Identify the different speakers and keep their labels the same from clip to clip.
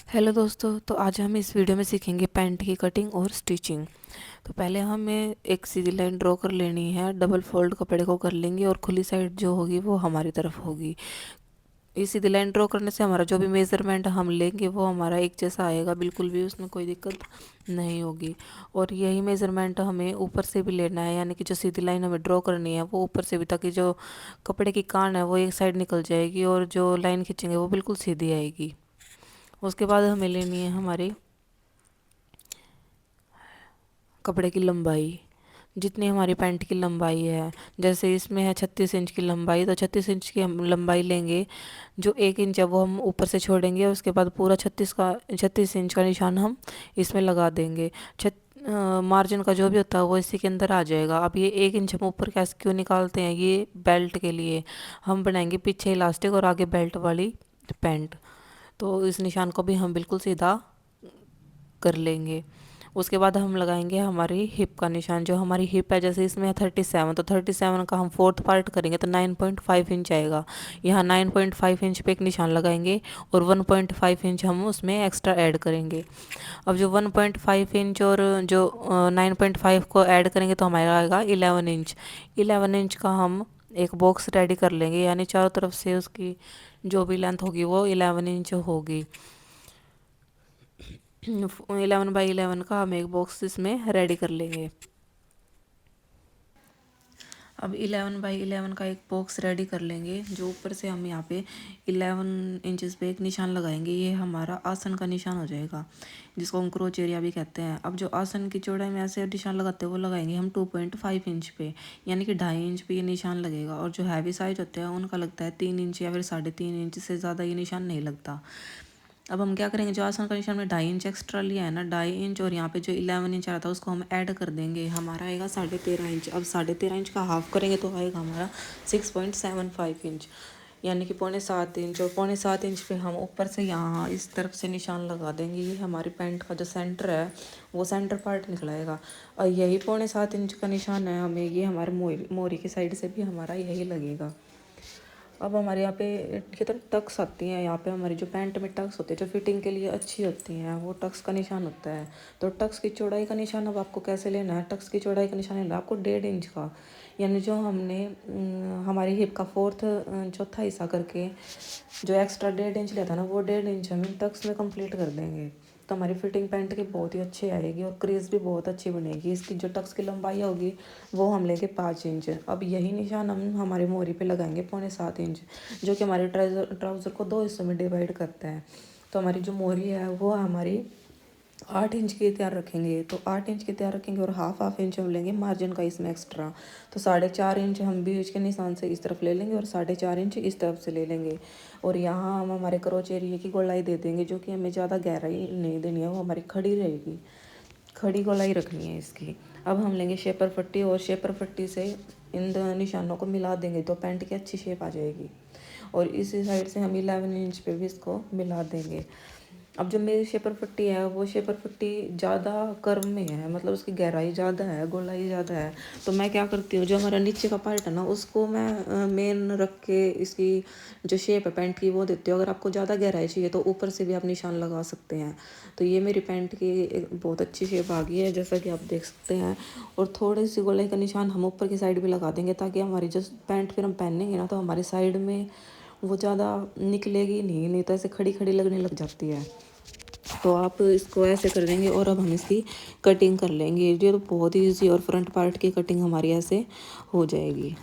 Speaker 1: Hello दोस्तों, तो आज हम इस वीडियो में सीखेंगे पैंट की कटिंग और स्टिचिंग। तो पहले हमें एक सीधी लाइन ड्रॉ कर लेनी है। डबल फोल्ड कपड़े को कर लेंगे और खुली साइड जो होगी वो हमारी तरफ होगी। इस सीधी लाइन ड्रॉ करने से हमारा जो भी मेज़रमेंट हम लेंगे वो हमारा एक जैसा आएगा, बिल्कुल भी उसमें कोई दिक्कत नहीं होगी। और यही मेज़रमेंट हमें ऊपर से भी लेना है, यानी कि जो सीधी लाइन हमें ड्रॉ करनी है वो ऊपर से भी, ताकि जो कपड़े की कान है वो एक साइड निकल जाएगी और जो लाइन खींचेंगे वो बिल्कुल सीधी आएगी। उसके बाद हमें लेनी है हमारी कपड़े की लंबाई, जितनी हमारी पैंट की लंबाई है। जैसे इसमें है 36 इंच की लंबाई, तो 36 इंच की हम लंबाई लेंगे। जो 1 इंच है वो हम ऊपर से छोड़ेंगे, उसके बाद पूरा 36 इंच का निशान हम इसमें लगा देंगे। मार्जिन का जो भी होता है वो इसी के अंदर आ जाएगा। अब ये 1 इंच हम ऊपर कैसे क्यों निकालते हैं, ये बेल्ट के लिए हम बनाएंगे पीछे इलास्टिक और आगे बेल्ट वाली पैंट। तो इस निशान को भी हम बिल्कुल सीधा कर लेंगे। उसके बाद हम लगाएंगे हमारी हिप का निशान। जो हमारी हिप है, जैसे इसमें है 37, तो 37 का हम फोर्थ पार्ट करेंगे तो 9.5 इंच आएगा। यहाँ 9.5 इंच पे एक निशान लगाएंगे और 1.5 इंच हम उसमें एक्स्ट्रा ऐड करेंगे। अब जो 1.5 इंच और जो 9.5 को ऐड करेंगे तो हमारा आएगा 11 इंच। 11 इंच का हम एक बॉक्स रेडी कर लेंगे, यानी चारों तरफ से उसकी जो भी लेंथ होगी वो 11 इंच होगी। 11 बाई 11 का हम एक बॉक्स इसमें रेडी कर लेंगे। अब 11 बाई 11 का एक बॉक्स रेडी कर लेंगे। जो ऊपर से हम यहाँ पे 11 इंचेस पे एक निशान लगाएंगे, ये हमारा आसन का निशान हो जाएगा, जिसको हम क्रोच एरिया भी कहते हैं। अब जो आसन की चौड़ाई में ऐसे निशान लगाते हैं वो लगाएंगे हम 2.5 इंच पे, यानी कि 2.5 इंच पे ये निशान लगेगा। और जो हैवी साइज होते हैं उनका लगता है 3 इंच या फिर 3.5 इंच, से ज़्यादा ये निशान नहीं लगता। अब हम क्या करेंगे, जो आसन का निशान में 2.5 इंच एक्स्ट्रा लिया है ना, 2.5 इंच, और यहाँ पे जो 11 इंच आ रहा था उसको हम ऐड कर देंगे। हमारा आएगा 13.5 इंच। अब 13.5 इंच का हाफ करेंगे तो आएगा हमारा 6.75 इंच, यानी कि 6.25 इंच। और 6.25 इंच पे हम ऊपर से यहाँ इस तरफ से निशान लगा देंगे। ये हमारी पैंट का जो सेंटर है वो सेंटर पार्ट निकलाएगा। और यही 6.25 इंच का निशान है, हमें ये हमारे मोरी की साइड से भी हमारा यही लगेगा। अब हमारे यहाँ पे की तरफ टक्स आती हैं। यहाँ पे हमारी जो पैंट में टक्स होती है, जो फिटिंग के लिए अच्छी होती हैं, वो टक्स का निशान होता है। तो टक्स की चौड़ाई का निशान अब आपको कैसे लेना है, टक्स की चौड़ाई का निशान लेना है आपको 1.5 इंच का, यानी जो हमने हमारी हिप का फोर्थ चौथा हिस्सा करके जो एक्स्ट्रा 1.5 इंच लिया था ना, वो 1.5 इंच हम टक्स में कंप्लीट कर देंगे। तो हमारी फिटिंग पैंट की बहुत ही अच्छी आएगी और क्रीज भी बहुत अच्छी बनेगी। इसकी जो टक्स की लंबाई होगी वो हम लेंगे 5 इंच। अब यही निशान हम हमारे मोरी पे लगाएंगे 6.25 इंच, जो कि हमारे ट्राउज़र को 2 हिस्सों में डिवाइड करता है। तो हमारी जो मोरी है वो हमारी 8 इंच की तैयार रखेंगे। तो 8 इंच की तैयार रखेंगे और हाफ इंच हम लेंगे मार्जिन का इसमें एक्स्ट्रा। तो 4.5 इंच हम बीच के निशान से इस तरफ ले लेंगे और 4.5 इंच इस तरफ से ले लेंगे। और यहाँ हम हमारे क्रोच एरिया की गोलाई दे देंगे, जो कि हमें ज़्यादा गहराई नहीं देनी है, वो हमारी खड़ी रहेगी, खड़ी गोलाई रखनी है इसकी। अब हम लेंगे शेपर पट्टी और शेपर पट्टी से इन दोनों निशानों को मिला देंगे तो पैंट की अच्छी शेप आ जाएगी। और इसी साइड से हम 11 इंच पे भी इसको मिला देंगे। अब जो मेरी शेपर पट्टी है वो शेपर पट्टी ज़्यादा कर्व में है, मतलब उसकी गहराई ज़्यादा है, गोलाई ज़्यादा है। तो मैं क्या करती हूँ, जो हमारा नीचे का पार्ट है ना उसको मैं मेन रख के इसकी जो शेप है पैंट की वो देती हूँ। अगर आपको ज़्यादा गहराई चाहिए तो ऊपर से भी आप निशान लगा सकते हैं। तो ये मेरी पैंट की एक बहुत अच्छी शेप आ गई है, जैसा कि आप देख सकते हैं। और थोड़ी सी गोलाई का निशान हम ऊपर की साइड भी लगा देंगे, ताकि हमारी जो पैंट फिर हम पहनेंगे ना तो हमारी साइड में वो ज़्यादा निकलेगी नहीं तो ऐसे खड़ी खड़ी लगने लग जाती है। तो आप इसको ऐसे कर देंगे और अब हम इसकी कटिंग कर लेंगे। ये तो बहुत ही ईजी, और फ्रंट पार्ट की कटिंग हमारी ऐसे हो जाएगी।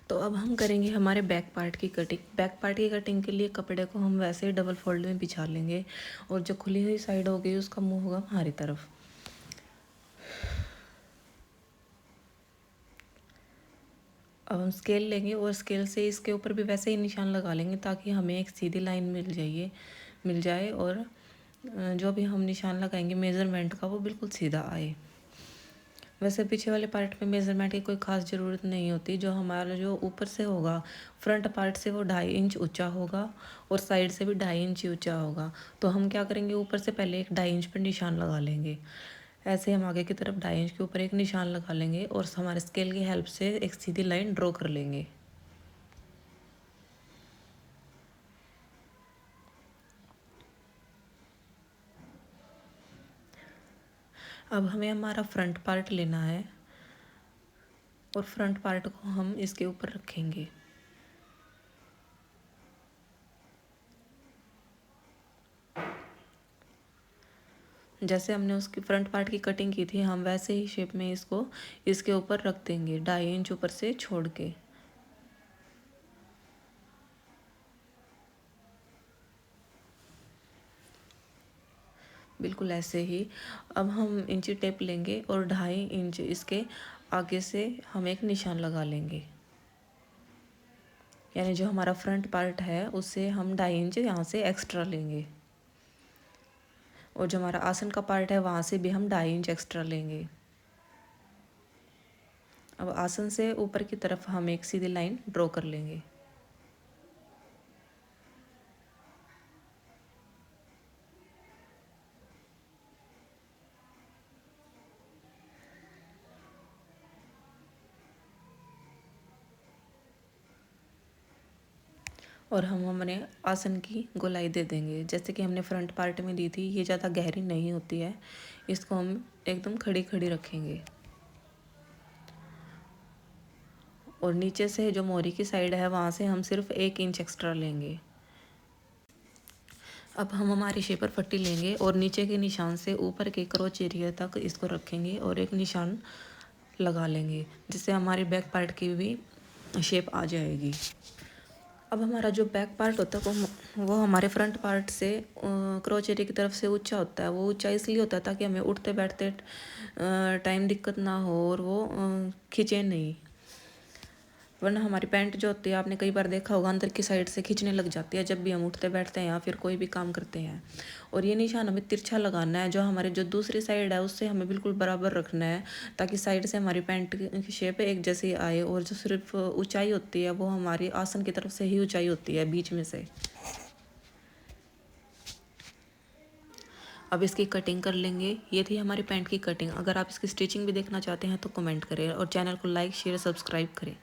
Speaker 1: तो अब हम करेंगे हमारे बैक पार्ट की कटिंग। बैक पार्ट की कटिंग के लिए कपड़े को हम वैसे ही डबल फोल्ड में बिछा लेंगे, और जो खुली हुई साइड होगी उसका मुंह होगा हमारी तरफ। अब हम स्केल लेंगे और स्केल से इसके ऊपर भी वैसे ही निशान लगा लेंगे, ताकि हमें एक सीधी लाइन मिल जाए, और जो भी हम निशान लगाएंगे मेज़रमेंट का वो बिल्कुल सीधा आए। वैसे पीछे वाले पार्ट में मेज़रमेंट की कोई ख़ास ज़रूरत नहीं होती। जो हमारा जो ऊपर से होगा फ्रंट पार्ट से वो 2.5 इंच ऊंचा होगा, और साइड से भी 2.5 इंच ही ऊंचा होगा। तो हम क्या करेंगे, ऊपर से पहले एक 2.5 इंच पर निशान लगा लेंगे। ऐसे हम आगे की तरफ 2.5 इंच के ऊपर एक निशान लगा लेंगे और हमारे स्केल की हेल्प से एक सीधी लाइन ड्रॉ कर लेंगे। अब हमें हमारा फ्रंट पार्ट लेना है और फ्रंट पार्ट को हम इसके ऊपर रखेंगे। जैसे हमने उसकी फ्रंट पार्ट की कटिंग की थी, हम वैसे ही शेप में इसको इसके ऊपर रख देंगे, 2.5 इंच ऊपर से छोड़ के। बिल्कुल ऐसे ही। अब हम इंची टेप लेंगे और 2.5 इंच इसके आगे से हम एक निशान लगा लेंगे, यानी जो हमारा फ्रंट पार्ट है उससे हम 2.5 इंच यहाँ से एक्स्ट्रा लेंगे, और जो हमारा आसन का पार्ट है वहाँ से भी हम 2.5 इंच एक्स्ट्रा लेंगे। अब आसन से ऊपर की तरफ हम एक सीधी लाइन ड्रॉ कर लेंगे। और हम हमने आसन की गोलाई दे देंगे, जैसे कि हमने फ्रंट पार्ट में दी थी। ये ज़्यादा गहरी नहीं होती है, इसको हम एकदम खड़ी खड़ी रखेंगे। और नीचे से जो मोरी की साइड है वहाँ से हम सिर्फ 1 इंच एक्स्ट्रा लेंगे। अब हम हमारी शेपर पट्टी लेंगे और नीचे के निशान से ऊपर के क्रोच एरिया तक इसको रखेंगे और एक निशान लगा लेंगे, जिससे हमारी बैक पार्ट की भी शेप आ जाएगी। अब हमारा जो बैक पार्ट होता है वो हमारे फ्रंट पार्ट से क्रोच एरिया की तरफ से ऊंचा होता है। वो ऊंचा इसलिए होता है ताकि हमें उठते बैठते टाइम दिक्कत ना हो और वो खींचे नहीं, वरना हमारी पैंट जो होती है आपने कई बार देखा होगा अंदर की साइड से खींचने लग जाती है जब भी हम उठते बैठते हैं या फिर कोई भी काम करते हैं। और ये निशान हमें तिरछा लगाना है, जो हमारे जो दूसरी साइड है उससे हमें बिल्कुल बराबर रखना है, ताकि साइड से हमारी पैंट की शेप एक जैसी आए। और जो सिर्फ ऊंचाई होती है वो हमारी आसन की तरफ से ही ऊंचाई होती है, बीच में से। अब इसकी कटिंग कर लेंगे। ये थी हमारी पैंट की कटिंग। अगर आप इसकी स्टिचिंग भी देखना चाहते हैं तो कमेंट करें और चैनल को लाइक शेयर सब्सक्राइब करें।